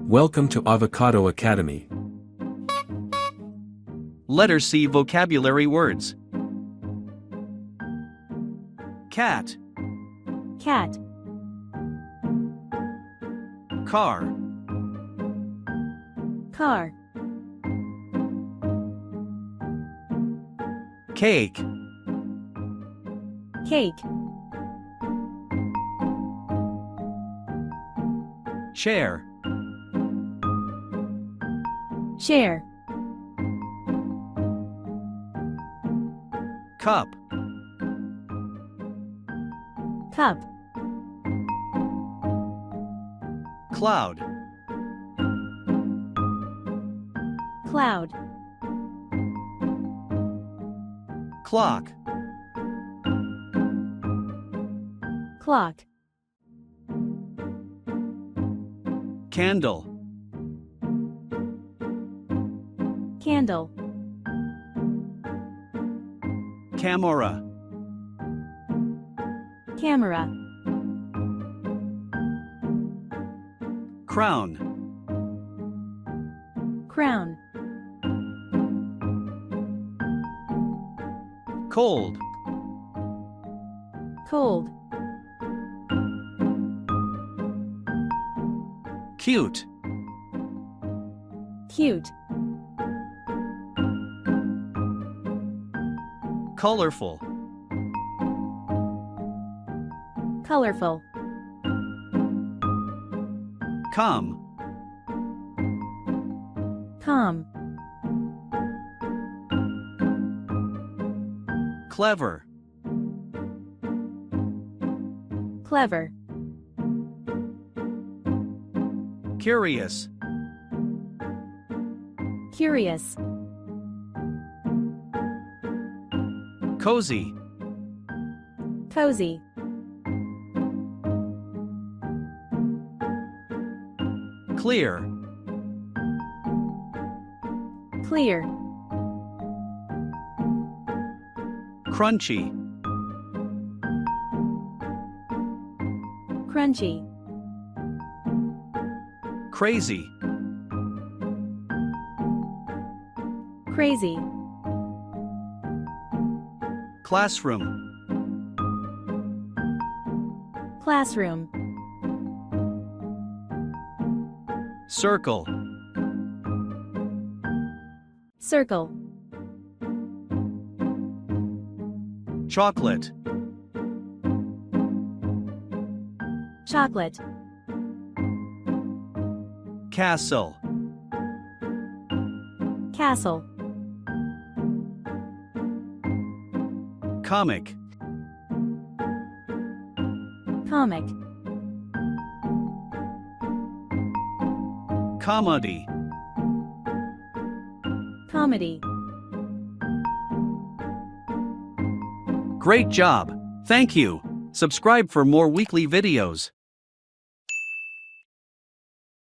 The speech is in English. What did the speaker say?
Welcome to Avocado Academy. Letter C vocabulary words. Cat, cat, car, car, cake, cake, chair, chair, cup, cup, cloud, cloud, clock, clock, candle, candle, camera, camera, crown, crown, cold, cold, cute, cute, colorful, colorful, calm, calm, clever, clever, curious, curious, cozy, cozy, clear, clear, crunchy, crunchy, crazy, crazy, classroom, classroom, circle, circle, chocolate, chocolate, castle, castle, comic, comic, comedy, comedy. Great job! Thank you! Subscribe for more weekly videos.